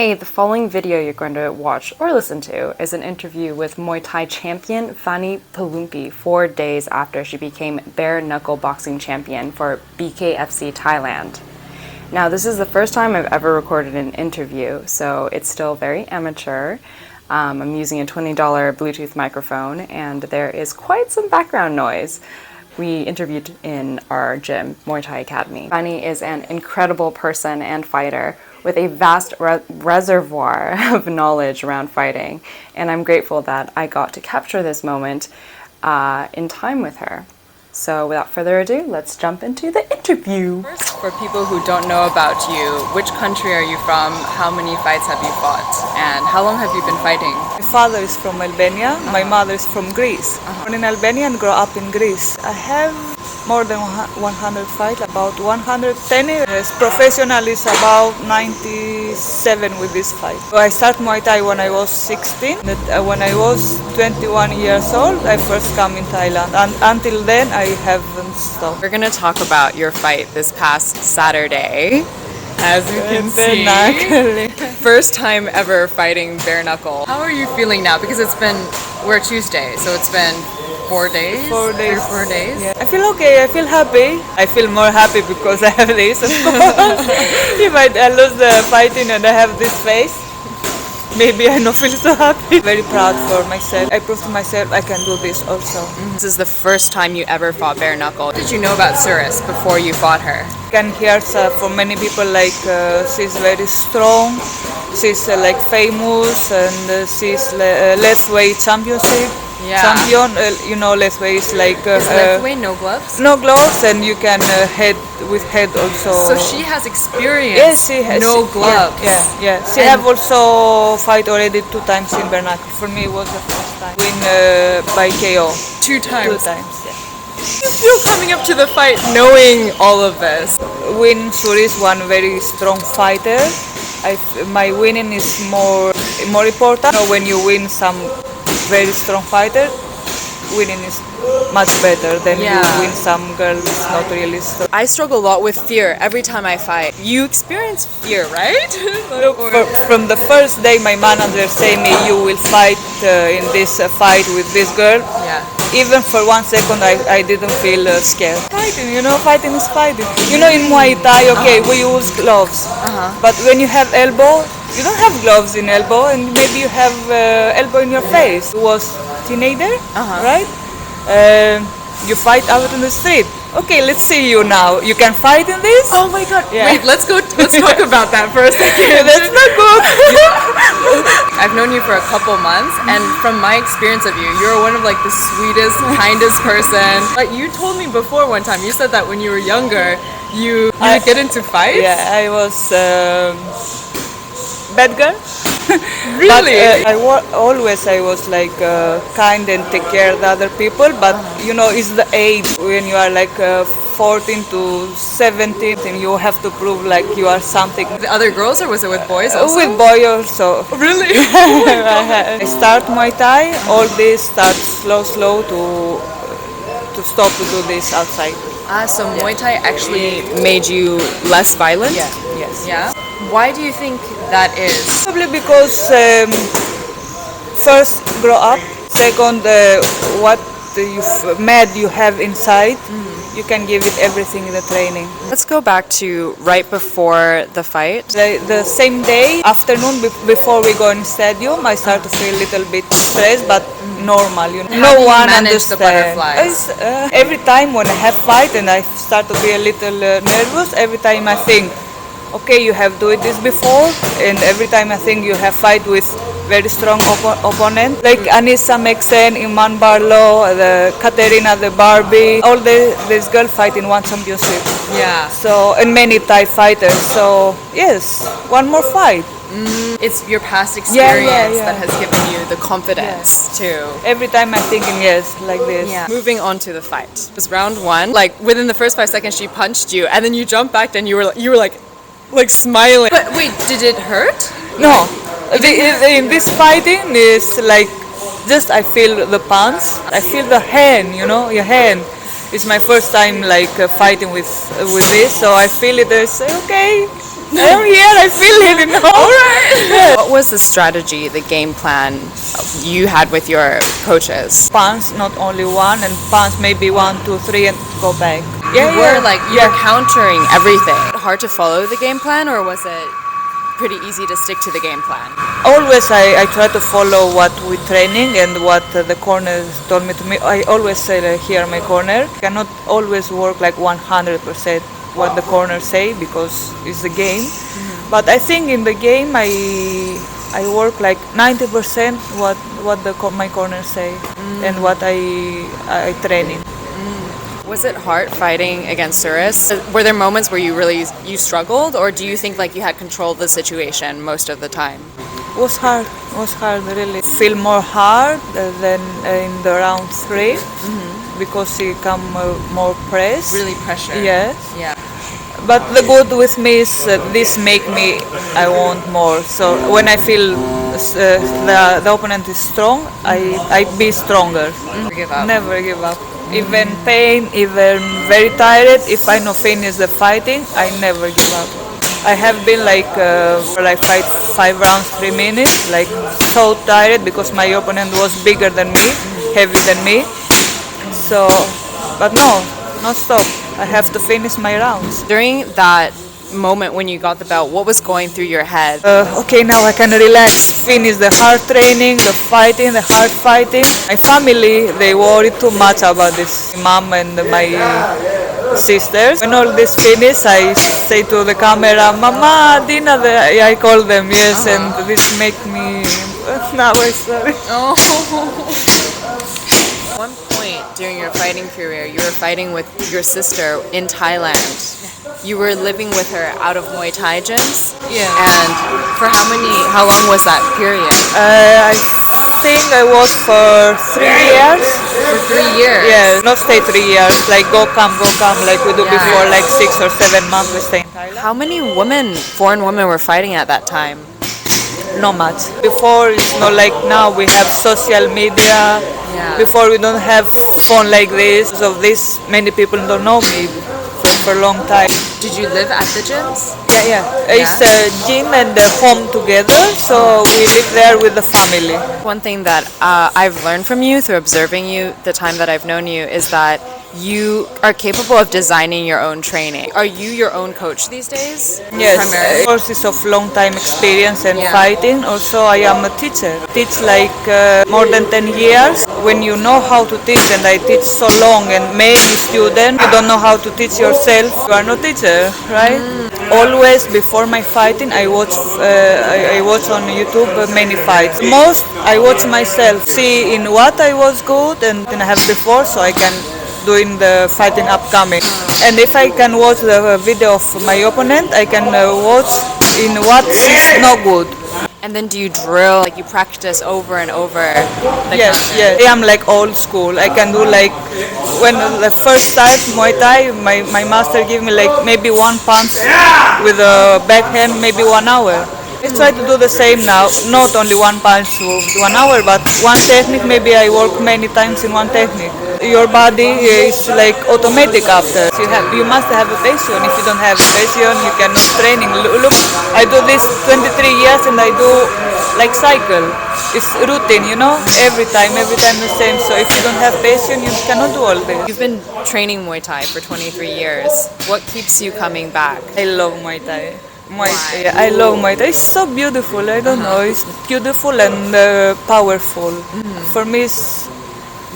Hey, the following video you're going to watch or listen to is an interview with Muay Thai champion Fani Peloumpi 4 days after she became bare knuckle boxing champion for BKFC Thailand. Now, this is the first time I've ever recorded an interview, so it's still very amateur. I'm using a $20 Bluetooth microphone, and there is quite some background noise. We interviewed in our gym, Muay Thai Academy. Fani is an incredible person and fighter with a vast reservoir of knowledge around fighting, and I'm grateful that I got to capture this moment in time with her. So without further ado, let's jump into the interview. First, for people who don't know about you, which country are you from, how many fights have you fought, and how long have you been fighting? My father is from Albania, my mother is from Greece. Born in Albania and grew up in Greece. I have more than 100 fights, about 110 years. Professional is about 97 with this fight. So I started Muay Thai when I was 16. When I was 21 years old, I first come in Thailand. And until then, I haven't stopped. We're going to talk about your fight this past Saturday. As you can see, first time ever fighting bare knuckle. How are you feeling now? Because we're Tuesday, so it's been 4 days? 4 days. 4 days? Yeah. I feel okay, I feel happy. I feel more happy because I have this, of course. If I lose the fighting and I have this face, maybe I don't feel so happy. Very proud for myself. I proved to myself I can do this also. This is the first time you ever fought bare knuckle. What did you know about Souris before you fought her? I can hear from many people like she's very strong, she's like famous, and she's less weight championship. Yeah. Champion, less weight is like is left weight no gloves? No gloves, and you can head also. So she has experience. Yes, she has. No gloves. Yeah. She have also fight already 2 times in bare knuckle. For me, it was the first time. Win by KO. 2 times. 2 times. Yeah. You're coming up to the fight knowing all of this. Win Souris, one very strong fighter. My winning is more important. When you win some very strong fighter, winning is much better than you win some girl who's not really strong. I struggle a lot with fear every time I fight. You experience fear, right? From the first day my manager said me, you will fight in this fight with this girl. Yeah. Even for 1 second I didn't feel scared. Fighting is fighting. In Muay Thai, we use gloves. But when you have elbow, you don't have gloves in elbow, and maybe you have elbow in your face. It was teenager, right? You fight out in the street. Okay, let's see you now. You can fight in this? Oh my god. Yeah. Wait, let's talk about that for a second. That's not good. I've known you for a couple months, and from my experience of you, you're one of like the sweetest, kindest person. But you told me before one time, you said that when you were younger, you would get into fights? Yeah, I was bad girl. Really? But I was like kind and take care of the other people, but it's the age when you are like 14 to 17 and you have to prove like you are something. With other girls, or was it with boys also? With boys also. Really? I start Muay Thai, all this start slow to stop to do this outside. So Muay Thai actually made you less violent? Yeah, yes. Yeah? Why do you think that is? Probably because first grow up, second what you have inside, you can give it everything in the training. Let's go back to right before the fight. The same day, afternoon, before we go in stadium, I start to feel a little bit stressed, but normal. How do you one manage understands. the butterflies? Every time when I have fight and I start to be a little nervous, every time I think, okay, you have done this before, and every time I think you have fight with very strong opponent, like Anissa Mexen, Iman Barlow, the Katerina, the Barbie, all these girls fight in one championship. Yeah. So, and many Thai fighters. So, yes, one more fight. It's your past experience Yeah. that has given you the confidence to... Every time I'm thinking, yes, like this. Yeah. Moving on to the fight. It was round 1. Like, within the first 5 seconds, she punched you, and then you jumped back, and you were like smiling. But wait, did it hurt? No. In this fighting is like just I feel the punch. I feel the hand, your hand. It's my first time like fighting with this, so I feel it. I say, okay, I'm here. I feel it. All right. What was the strategy, the game plan you had with your coaches? Punch, not only one, and punch maybe 1, 2, 3, and go back. You were countering everything. Hard to follow the game plan, or was it pretty easy to stick to the game plan? Always I try to follow what we training and what the corner told me to me. I always say here my corner. Cannot always work like 100% what the corner say because it's the game. Mm-hmm. But I think in the game I work like 90% what my corner say and what I training. Was it hard fighting against Souris? Were there moments where you struggled, or do you think like you had control of the situation most of the time? Was hard really. Feel more hard than in the round 3 because he come more press. Really pressure. Yes. Yeah. But the good with me is this make me I want more. So when I feel the opponent is strong, I be stronger. Never give up. Never give up. Even pain, even very tired, if I no finish the fighting, I never give up. I have been like fight 5 rounds, 3 minutes, like so tired because my opponent was bigger than me, heavy than me. So, but no, not stop. I have to finish my rounds. During that moment when you got the belt, what was going through your head? Okay, now I can relax, finish the hard training, the fighting, the hard fighting. My family, they worry too much about this. My mom and my sisters. When all this finish, I say to the camera, Mama, Dina, I call them, yes, and this make me, now I'm sorry. Oh. One point during your fighting career, you were fighting with your sister in Thailand. You were living with her out of Muay Thai gyms? Yeah. And for how long was that period? I think I was for 3 years. For 3 years? Yeah, not stay 3 years, like go come, like we do before, like 6 or 7 months we stay in Thailand. How many foreign women were fighting at that time? Not much. Before it's not like now we have social media. Yeah. Before we don't have phone like this. So this many people don't know me for a long time. Did you live at the gyms? Yeah. It's a gym and a home together, so we live there with the family. One thing that I've learned from you through observing you the time that I've known you is that you are capable of designing your own training. Are you your own coach these days? Yes, primarily? courses of long time experience and Yeah. fighting. Also, I am a teacher. Teach like more than 10 years. When you know how to teach, and I teach so long, and many students, you don't know how to teach yourself, you are no teacher, right? Always before my fighting, I watch on YouTube many fights. Most I watch myself, see in what I was good and I have before, so I can doing the fighting upcoming. And if I can watch the video of my opponent, I can watch in what is not good. And then do you drill, like you practice over and over? Yes. I am like old school. I can do like, when the first start Muay Thai, my master give me like maybe 1 punch with a backhand, maybe 1 hour. I try to do the same now, not only 1 punch with 1 hour, but one technique, maybe I work many times in one technique. Your body is like automatic after. You must have a passion. If you don't have a passion, you cannot training. Look, I do this 23 years and I do like cycle. It's routine, every time the same. So if you don't have passion, you cannot do all this. You've been training Muay Thai for 23 years. What keeps you coming back? I love Muay Thai. I love Muay Thai. It's so beautiful. I don't know. It's beautiful and powerful. For me, it's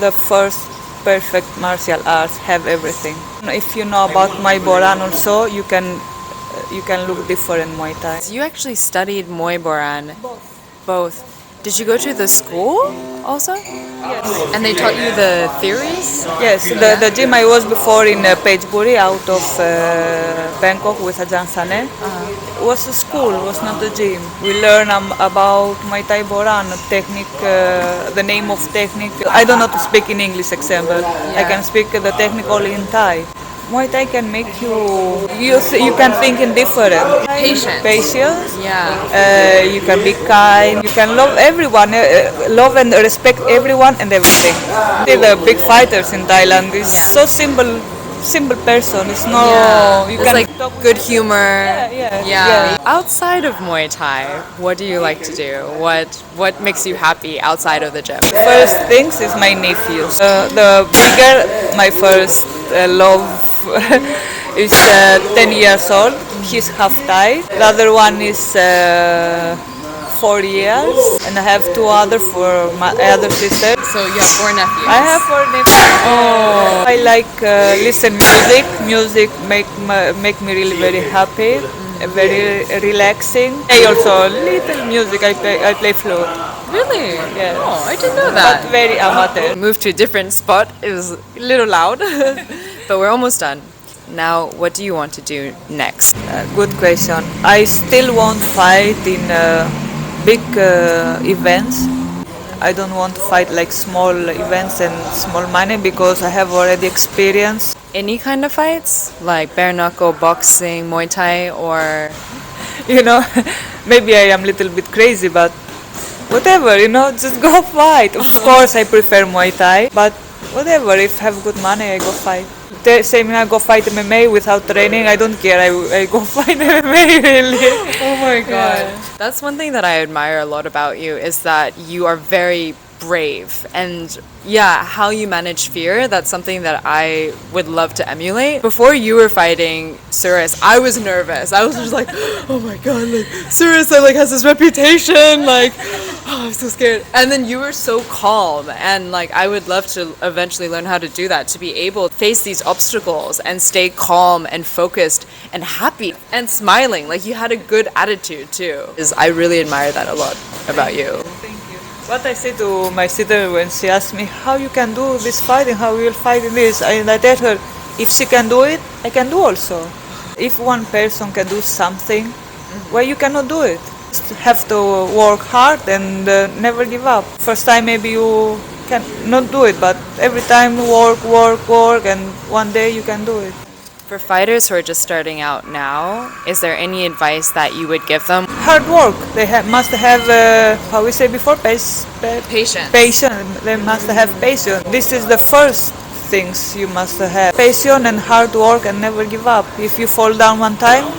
the first perfect martial arts. Have everything. If you know about Muay Boran also, you can look different Muay Thai. You actually studied Muay Boran. Both. Did you go to the school also? Yes. And they taught you the theories? Yes, the gym I was before in Pechburi out of Bangkok with Ajahn Sane. It was a school, was not a gym. We learn about Muay Thai Boran, technique, the name of technique. I don't know to speak in English example. I can speak the technique only in Thai. Muay Thai can make you can think in different. Patience. Yeah. You can be kind. You can love everyone, love and respect everyone and everything. The big fighters in Thailand is so simple simple person. It's no. Yeah. You It's can like talk with good him. humor. Yeah. Outside of Muay Thai, what do you like to do? What makes you happy outside of the gym? First things is my nephews. The bigger, my first love is 10 years old. He's half Thai. The other one is 4 years, and I have two other for my other sister. So you have 4 nephews. I have 4 nephews. Oh. I like listen music. Music make me really very happy. Very relaxing. I also little music. I play flute. Really? Yes. Oh, I didn't know that. But very amateur. Moved to a different spot. It was a little loud, but we're almost done. Now, what do you want to do next? Good question. I still won't fight in big events. I don't want to fight like small events and small money because I have already experience. Any kind of fights? Like bare knuckle, boxing, Muay Thai, or... You know, maybe I am a little bit crazy, but whatever, just go fight. Of course, I prefer Muay Thai, but whatever, if I have good money, I go fight. Same I go fight MMA without training, I don't care, I go fight MMA really. Oh my god. Yeah. That's one thing that I admire a lot about you is that you are very brave, and how you manage fear, that's something that I would love to emulate. Before you were fighting Souris, I was nervous. I was just like, oh my god, like Souris has this reputation, I'm so scared. And then you were so calm, and I would love to eventually learn how to do that, to be able to face these obstacles and stay calm and focused and happy and smiling. You had a good attitude too. I really admire that a lot about you. Thank you. What I say to my sister when she asked me how you can do this fighting, how you will fight in this, and I tell her, if she can do it, I can do also. If one person can do something, why you cannot do it? Just have to work hard and never give up. First time maybe you can not do it, but every time work, and one day you can do it. For fighters who are just starting out now, is there any advice that you would give them? Hard work. They must have, how we say before, patience. Patience. They must have patience. This is the first things you must have. Patience and hard work and never give up. If you fall down one time,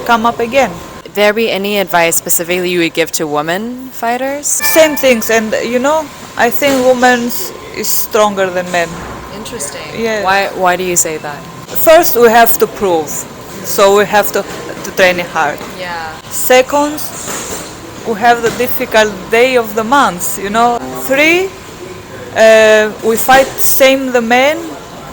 come up again. There be any advice specifically you would give to women fighters? Same things, and I think women is stronger than men. Interesting. Yeah. Why do you say that? First, we have to prove, so we have to train hard. Yeah. Second, we have the difficult day of the month. 3, we fight same the men,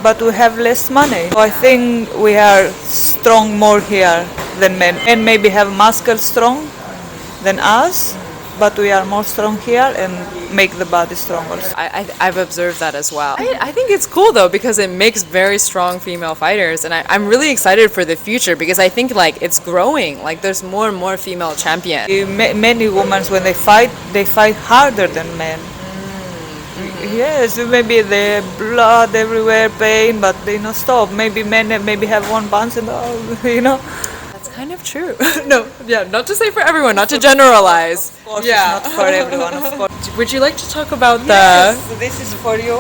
but we have less money. So I think we are strong more here than men. Men maybe have muscle strong than us, but we are more strong here and make the body stronger. I've observed that as well. I think it's cool though because it makes very strong female fighters, and I'm really excited for the future because I think it's growing. There's more and more female champions. Many women when they fight harder than men. Yes, maybe the blood everywhere, pain, but they not stop. Maybe men maybe have one punch and That's kind of true. No, not to say for everyone, not to generalize. Of course, it's not for everyone, of course. Would you like to talk about Yes, this is for you.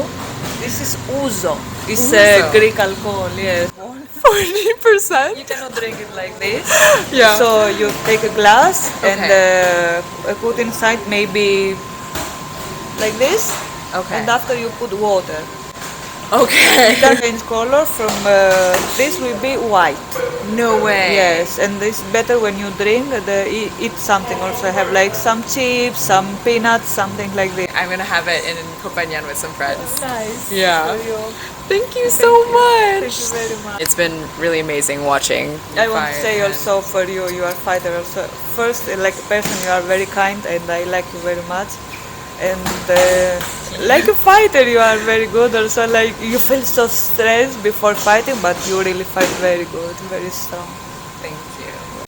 This is Ouzo. It's Greek alcohol, yes. 40%? You cannot drink it like this. Yeah. So you take a glass and put inside maybe like this. Okay. And after you put water. Okay. You can change color from this will be white. No way. Yes, and it's better when you drink, eat something also. Have some chips, some peanuts, something like this. I'm gonna have it in Copenhagen with some friends. Nice. Yeah. For you. Thank you so much. Thank you very much. It's been really amazing watching. I want to say also for you, you are a fighter also. First, like a person, you are very kind and I like you very much. And like a fighter, you are very good also. You feel so stressed before fighting, but you really fight very good, very strong.